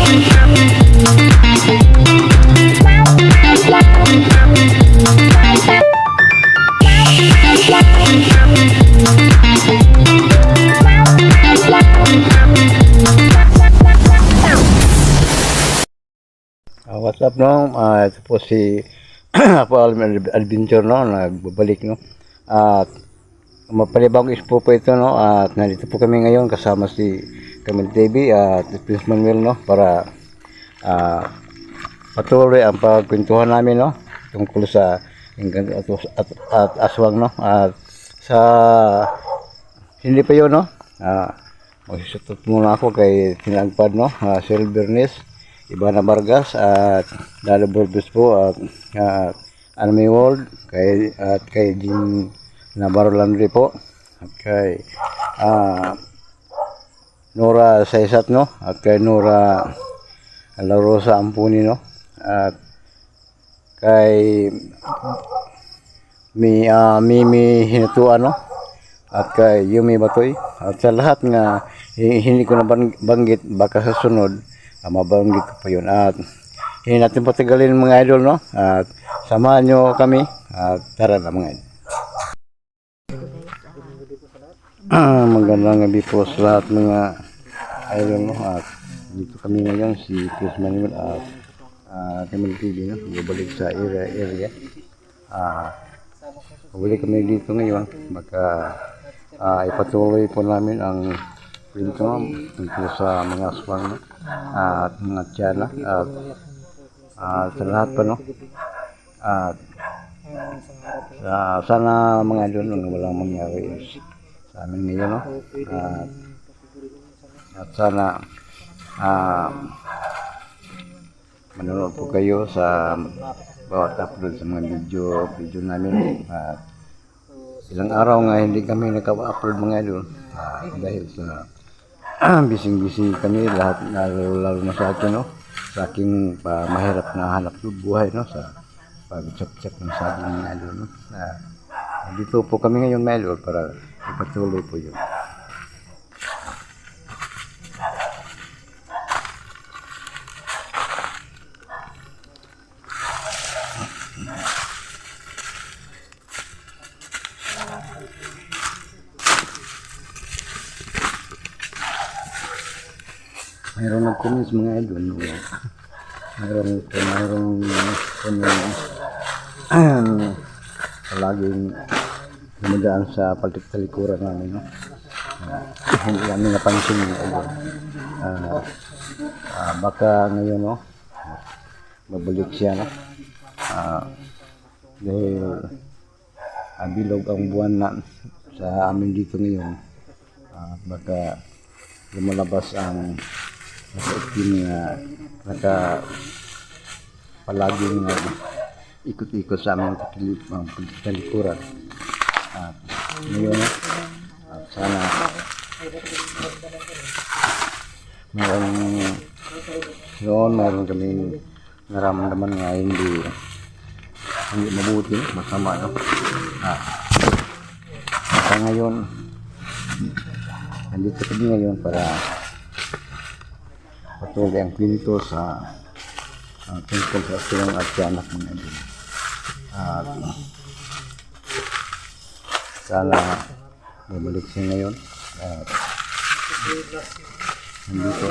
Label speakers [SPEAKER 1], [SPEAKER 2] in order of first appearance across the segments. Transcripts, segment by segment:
[SPEAKER 1] What's up no? Ito po si Apo Adventure no, nagbabalik no. At mapalibang ispo po ito no. At nandito po kami ngayon kasama si Camille TV at Prince Manuel no para patuloy ang pagkwentuhan namin no tungkol sa at aswang no. At sa hindi pa yun no. Magsusutot muna ako kay Tinagpad no, Silvernes, Ivana Vargas at Lalo Borbes po at Anime World kay Jim Navarro Landry po at kay Nora Saisat no at kay Nora La Rosa Ampuni no at kay Mimi Hinatuan no at kay Yumi Batoy at sa lahat nga hindi ko na banggit baka sa sunod mabanggit ko pa yun at hindi natin patagalin mga idol no at samahan nyo kami at tara na mga idol. Magandang gabi po sa lahat mga idol no at dito kami ngayon si Chris Manuel at Camille TV no balik sa area balik kami dito ngayon baka ipatuloy po namin ang kwento tungkol sa mga aswang no? At mga tiyana at sa lahat pa no at sana mga idol walang mangyari sa amin ngayon no at sana manonood po kayo sa bawat upload sa mga video namin at ilang araw nga hindi kami naka-upload mga idol dahil sa busy kami lahat lalo na sa akin no sa aking mahirap na hanap buhay no sa pag-check ng saging mga idol no dito po kami ngayon mga idol para ipatuloy po yun. Mayroong nag-comments mga idol no? mayroong palaging dumadaan sa talikuran namin no? Hindi namin napansin mga idol baka ngayon no mabalik siya no dahil bilog ang buwan na sa amin dito ngayon baka lumalabas ang itim na palaging ikot-ikot sa aming talikuran at ngayon at sana mayroon kaming naramdaman nga hindi mabuti masama no at ngayon nandito kami ngayon para patuloy ang kwento sa tungkol sa aswang at tiyanak mga idol at sana babalik siya ngayon at nandito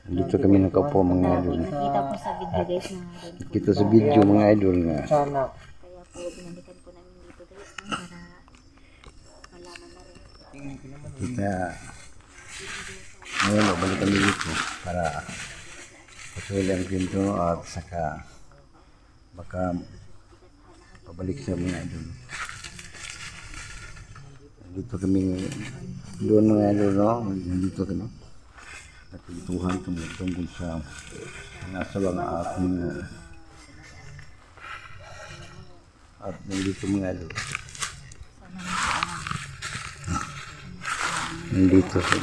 [SPEAKER 1] dito kami nakaupo mga idol
[SPEAKER 2] nakita po sa video guys
[SPEAKER 1] kita sa video mga idol nga
[SPEAKER 2] kaya po binalikan po namin dito guys para malaman na rin
[SPEAKER 1] kita ngayon balik kami dito para patuloy ang kwento at saka baka pabalik sa mga idol dito kami doon mga idol no nandito kami nagkwentuhan tungkol sa mga aswang at mga at nandito mga idol nandito sa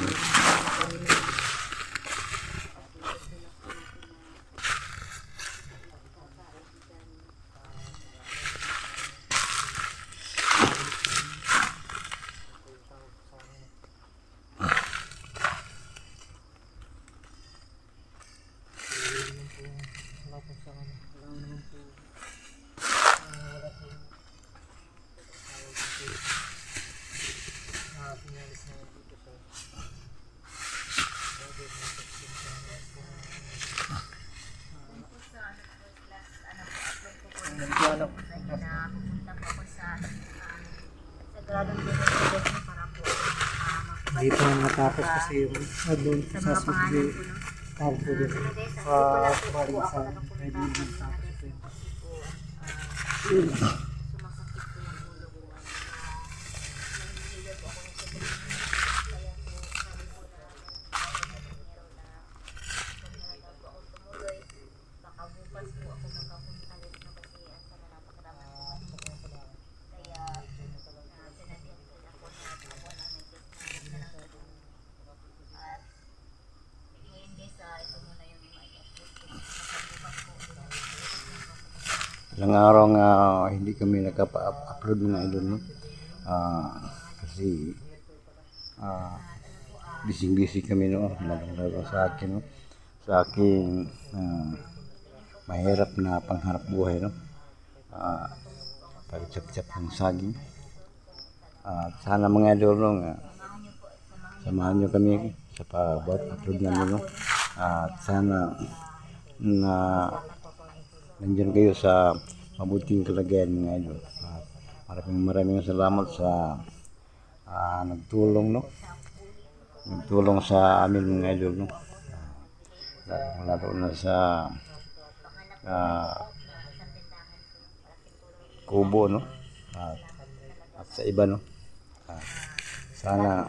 [SPEAKER 2] Pupunta po ako sa Sagradong Division para po
[SPEAKER 3] Hindi pa natapos kasi yung doon
[SPEAKER 2] sa
[SPEAKER 3] sa
[SPEAKER 2] mga pangalan
[SPEAKER 3] susunod.
[SPEAKER 2] po, no?
[SPEAKER 3] Tawag po doon.
[SPEAKER 2] Guys,
[SPEAKER 3] Sa
[SPEAKER 2] hindi po
[SPEAKER 3] kumaling
[SPEAKER 2] ako
[SPEAKER 3] sa
[SPEAKER 2] nakapunta
[SPEAKER 3] kaibigan sa
[SPEAKER 2] kasi
[SPEAKER 3] susunod.
[SPEAKER 2] po, sumasakit po yung ulo ko. Nahihilo po ako ng sobrang kaya po sabi po na meron na kung nalaga po ako tumuloy, baka bukas po ako makapunta ulit na kasi ang sana napakaraman po kami. Kaya sinabihan po ako na ako na may test na lang gagawin. At ngayon guys, ito muna yung i-upload ko. Nakabukas po ulit.
[SPEAKER 1] Ilang araw nga hindi kami nakapa-upload mga idol, no? Kasi busy kami, no? Lalo sa akin, no? Sa aking mahirap na pangharap buhay, no? Pag-chap-chap ng saging. Sana mga idol, no, nga samahan nyo kami sa pag-upload namin, no? At sana na nandiyan kayo sa mabuting kalagayan mga idol. Maraming salamat sa nagtulong, no? Nagtulong sa amin mga idol, no? Lalo na sa kubo, no? At sa iba, no? Sana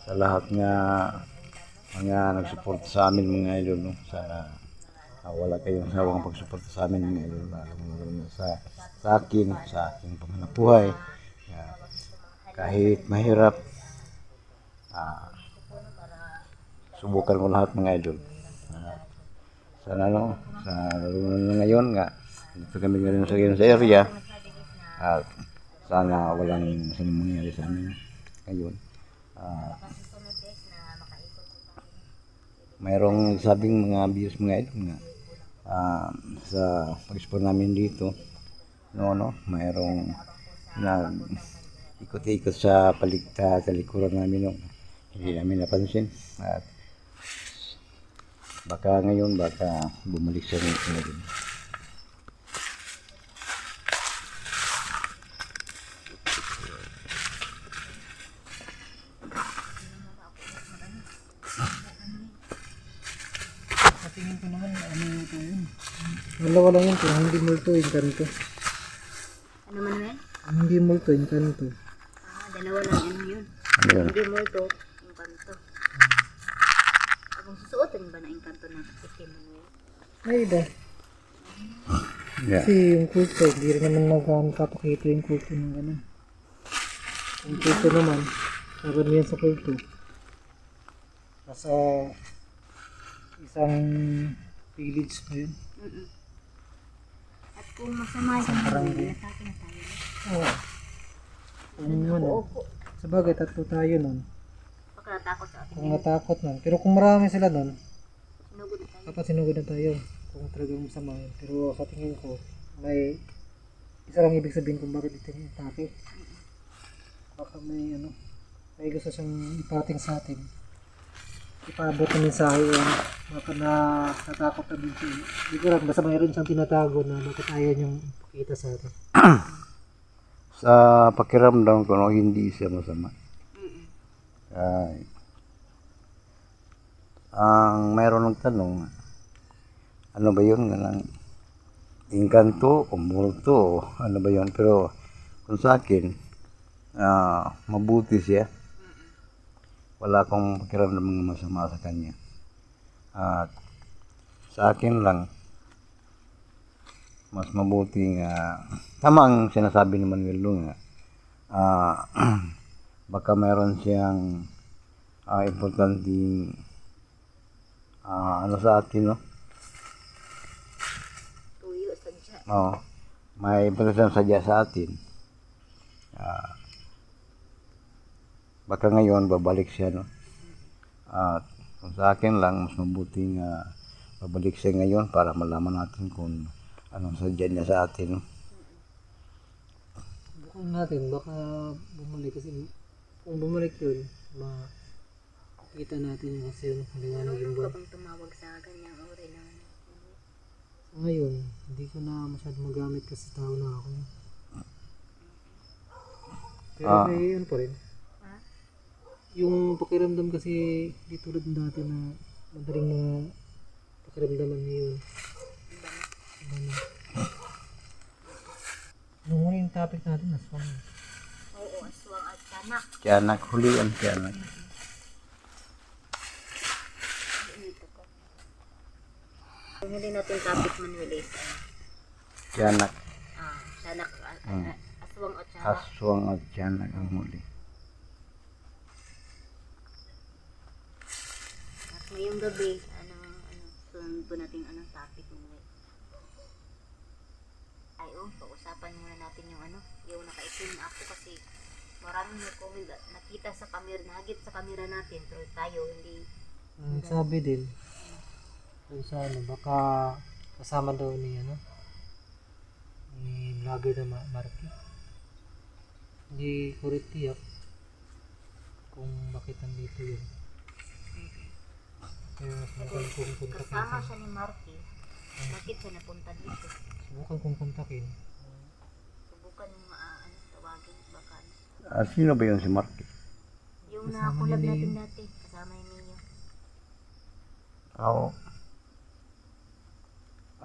[SPEAKER 1] sa lahat nga mga nagsuporta sa amin mga idol, no? Sana wala kayong sawang pagsuporta sa amin mga idol, lalo na sa akin, sa aking panghanap buhay. Kahit mahirap, subukan ko lahat mga idol. Sana, no, lalo na ngayon nga dito kami ngayon sa area, at sana walang mangyari sa amin ngayon. Mayroong sabing mga views mga idol nga sa pag-explore namin dito, no, mayroong ikot-ikot sa talikuran namin, no, hindi namin napansin, at baka ngayon bumalik siya ngayon.
[SPEAKER 3] Tingin ko naman ano ito yun. Dalawa lang yun, pero hindi multo yung kanto.
[SPEAKER 2] Ano man yan?
[SPEAKER 3] Hindi multo yung kanto.
[SPEAKER 2] Dalawa lang yun.
[SPEAKER 1] Ayun.
[SPEAKER 2] Hindi mo ito, yung kanto. Kung susuotin ba na yung kanto na itim mo yun?
[SPEAKER 3] Ay ba?
[SPEAKER 1] Yeah.
[SPEAKER 3] Kasi yung kulto, hindi rin naman nagpapakita yung kulto ng gano'n. Yung kulto naman, karamihan sa kulto. Nasa isang village na yun.
[SPEAKER 2] At kung masama yung
[SPEAKER 3] barangay.
[SPEAKER 2] natake na tayo.
[SPEAKER 3] Oo. Opo. Sa bagay, tatlo tayo nun.
[SPEAKER 2] Baka natakot sa atin.
[SPEAKER 3] Kung natakot nun. Pero kung marami sila nun,
[SPEAKER 2] Sinugod na tayo.
[SPEAKER 3] dapat sinugod na tayo. Kung talagang masama yun. Pero sa tingin ko, may isa lang ibig sabihin kung bakit ito yung atake. Baka may gusto siyang ipating sa atin. Ipaabot na mensahe yan. Baka natakot na din siya. Hindi ko lang, basta mayroon siyang tinatago na bakit ayaw niyang ipakita sa atin.
[SPEAKER 1] Sa pakiramdam ko, no, hindi siya masama. Ang mayroon ng tanong, ano ba yun? Engkanto o multo, ano ba yun? Pero kung sa akin, mabuti siya. Wala akong pakiramdam ng masama sa kanya. At sa akin lang, mas mabuti nga, tama ang sinasabi ni Manuel Lu nga, baka mayroon siyang importanteng ano sa atin, no?
[SPEAKER 2] Tuyo sa dyan.
[SPEAKER 1] Oo, may importanteng sadya sa atin. Baka ngayon babalik siya, no? At kung sa akin lang, mas mabuti nga babalik siya ngayon para malaman natin kung anong sadya niya sa atin, no?
[SPEAKER 3] Kung natin, baka bumalik kasi kung bumalik yun, makita natin yung kasi yung liwanag yung
[SPEAKER 2] Marunong ka
[SPEAKER 3] buwan.
[SPEAKER 2] bang tumawag sa ganyang uri ng ano?
[SPEAKER 3] So, ngayon, hindi ko na masyado magamit kasi tao na ako. Pero may ano pa rin.
[SPEAKER 2] Ha?
[SPEAKER 3] Yung pakiramdam kasi di tulad ng dati na madaling mga pakiramdaman ngayon. Iba na. Nung muna yung topic natin, aswang.
[SPEAKER 2] Oo, aswang at tanak.
[SPEAKER 1] Tiyanak, hulian tiyanak.
[SPEAKER 2] Dito ko. Yung huli natin topic, Manuel, is
[SPEAKER 1] Tiyanak,
[SPEAKER 2] tanak, aswang at tanak.
[SPEAKER 1] aswang at tiyanak ang huli.
[SPEAKER 2] At ngayong gabi, sunod po natin anong topic, Manuel. Ay, pag-usapan muna natin yung nakaitim na ako kasi maraming nag-comment nakita sa camera, nahagip sa camera natin, pero tayo hindi.
[SPEAKER 3] Sabi din, kung sa baka kasama daw ni vlogger na Marky. Hindi ko rin tiyak kung bakit nandito yun. Kaya subukan kong kontakin
[SPEAKER 2] Kasama siya ni Marky. Bakit siya napunta dito?
[SPEAKER 3] Subukan kong kontakin.
[SPEAKER 2] Subukan mo tawagin baka.
[SPEAKER 1] Sino ba yun si Marky?
[SPEAKER 2] Yung
[SPEAKER 3] Kasama
[SPEAKER 2] nakulab
[SPEAKER 3] ni
[SPEAKER 2] natin
[SPEAKER 3] Neo.
[SPEAKER 2] dati, kasama ni Neo.
[SPEAKER 1] Oo.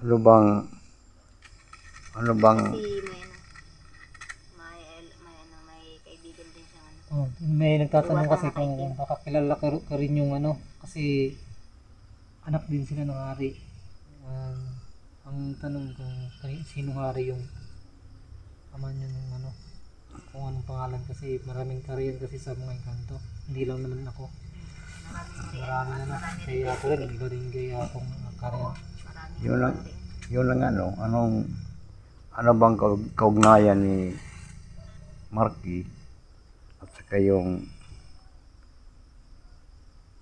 [SPEAKER 1] Ano bang
[SPEAKER 2] Kasi may kaibigan din siya
[SPEAKER 3] May nagtatanong
[SPEAKER 2] Iwata
[SPEAKER 3] kasi
[SPEAKER 2] na
[SPEAKER 3] kung
[SPEAKER 2] kaibigan.
[SPEAKER 3] baka kilala ka rin yung kasi anak din sila ng hari. Ang tanong kung sino hari yung ama niya ng kung anong pangalan kasi maraming kariyan kasi sa mga engkanto. Hindi lang naman ako. Marami na kaya ako rin, iba din kaya akong kariyan.
[SPEAKER 1] yun lang ano bang kaugnayan ni Marky at saka yung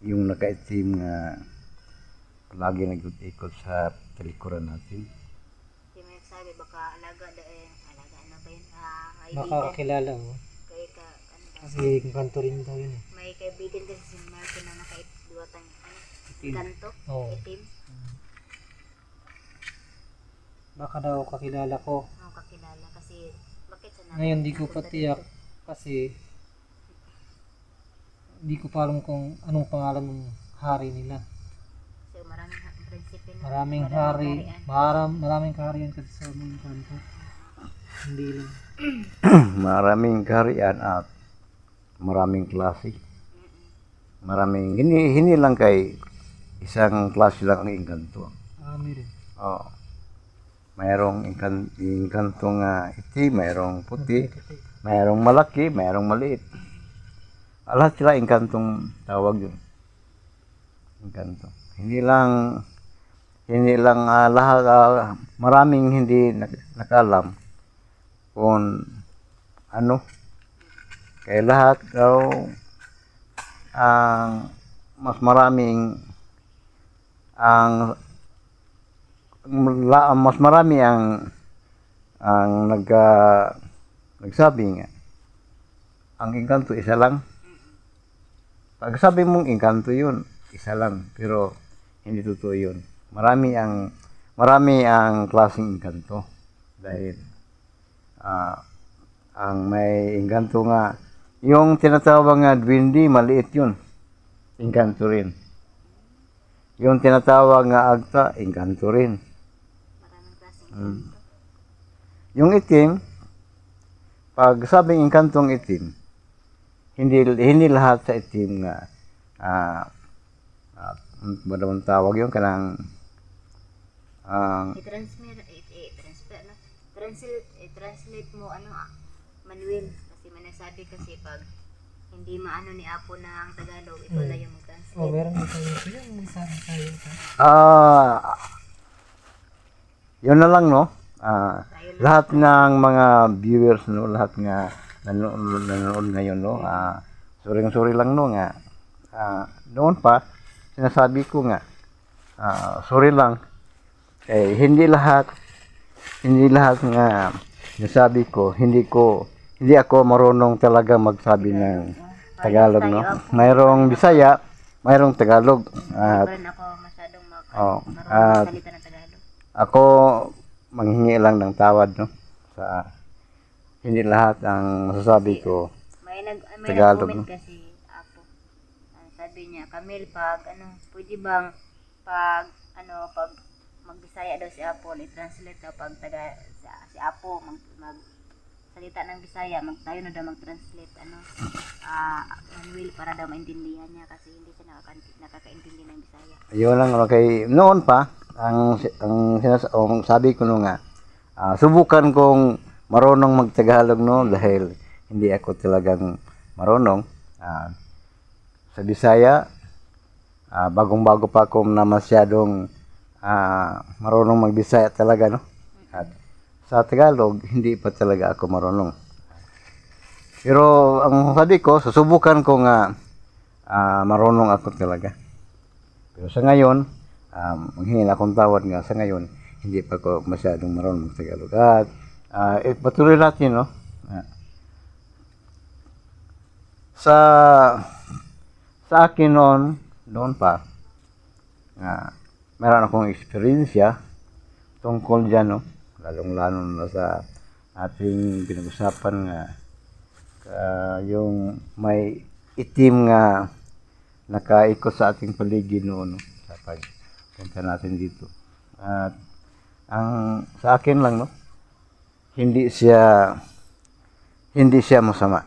[SPEAKER 1] nakaitim nga lagi nag-ikot sa talikuran natin.
[SPEAKER 2] Hindi mo nagsabi, baka alaga ano ba yun? Kaibigan.
[SPEAKER 3] Makakakilala ko.
[SPEAKER 2] Kaya ano ba?
[SPEAKER 3] Kasi engkanto rin daw yun eh.
[SPEAKER 2] May kaibigan din si Marky na nakaibiwatan
[SPEAKER 3] Itim.
[SPEAKER 2] kanto,
[SPEAKER 3] Oo.
[SPEAKER 2] itim.
[SPEAKER 3] Baka daw kakilala ko.
[SPEAKER 2] Kakilala kasi bakit siya
[SPEAKER 3] Ngayon di ko pa tiyak kasi di ko pa alam kung anong pangalan ng hari nila.
[SPEAKER 2] So maraming prinsipe na.
[SPEAKER 3] Maraming hari, maraming kaharian kasi sa mga kanto. Hindi lang.
[SPEAKER 1] Maraming kaharian at maraming klase. Maraming hindi lang kay isang klase lang ang engkanto.
[SPEAKER 3] Marami rin.
[SPEAKER 1] Oo. Mayroong engkanto nga itim, mayroong puti, mayroong malaki, mayroong maliit. Lahat sila engkantong tawag yun. Engkanto. Hindi lang lahat, maraming hindi nakalam kung ano. Kaya lahat daw ang mas marami ang nagsabi nga ang engkanto isa lang. Pag sabi mong engkanto yun, isa lang, pero hindi totoo yun. Marami ang klaseng engkanto dahil ang may engkanto nga yung tinatawag nga dwindi, maliit yun. Engkanto rin. Yung tinatawag nga agta, engkanto rin.
[SPEAKER 2] Maraming klaseng
[SPEAKER 1] Yung itim, pag sabing engkantong itim, hindi lahat sa itim nga ano ba tawag yun kanang
[SPEAKER 2] i-translate mo Manuel kasi may nagsabi kasi pag hindi maano ni Apo na ang Tagalog, ikaw na yung mag-translate.
[SPEAKER 3] Meron dito yung sabi tayo.
[SPEAKER 1] Yun na lang no.
[SPEAKER 2] Tayo lang.
[SPEAKER 1] Lahat ng mga viewers no, lahat nga nanonood ngayon no. Sorry lang no nga. Noon pa sinasabi ko nga sorry lang. Hindi lahat nga sinasabi ko, hindi ko hindi ako marunong talaga magsabi ng Tagalog, no? Mayroong Bisaya, mayroong Tagalog. At
[SPEAKER 2] Hindi pa rin ako masyadong
[SPEAKER 1] Oh,
[SPEAKER 2] marunong magsalita ng Tagalog.
[SPEAKER 1] ako manghingi lang ng tawad, no? Sa hindi lahat ang masasabi ko.
[SPEAKER 2] May
[SPEAKER 1] Tagalog,
[SPEAKER 2] nag-comment
[SPEAKER 1] no?
[SPEAKER 2] kasi Apo. Sabi niya, Camille, pag pwede bang pag magbisaya daw si Apo, i-translate daw pag si Apo salita ng Bisaya, tayo na daw mag-translate Manuel para daw maintindihan niya kasi hindi siya nakakaintindi ng Bisaya.
[SPEAKER 1] Yun lang kay noon pa ang sabi ko no nga subukan kong marunong magtagalog no dahil hindi ako talagang marunong sa Bisaya bagong-bago pa ako na masyadong marunong magbisaya talaga no at sa Tagalog hindi pa talaga ako marunong pero ang sabi ko susubukan ko nga marunong ako talaga. Pero sa ngayon, manghingi akong tawad nga sa ngayon, hindi pa ako masyadong marunong mag-Tagalog. At patuloy natin, no? Sa akin noon pa, meron akong eksperyensya tungkol dyan, no? Lalong-lalo na sa ating pinag-usapan nga yung may itim nga nakaikot sa ating paligid noon no? Sa pagpunta natin dito. At ang sa akin lang no, hindi siya masama.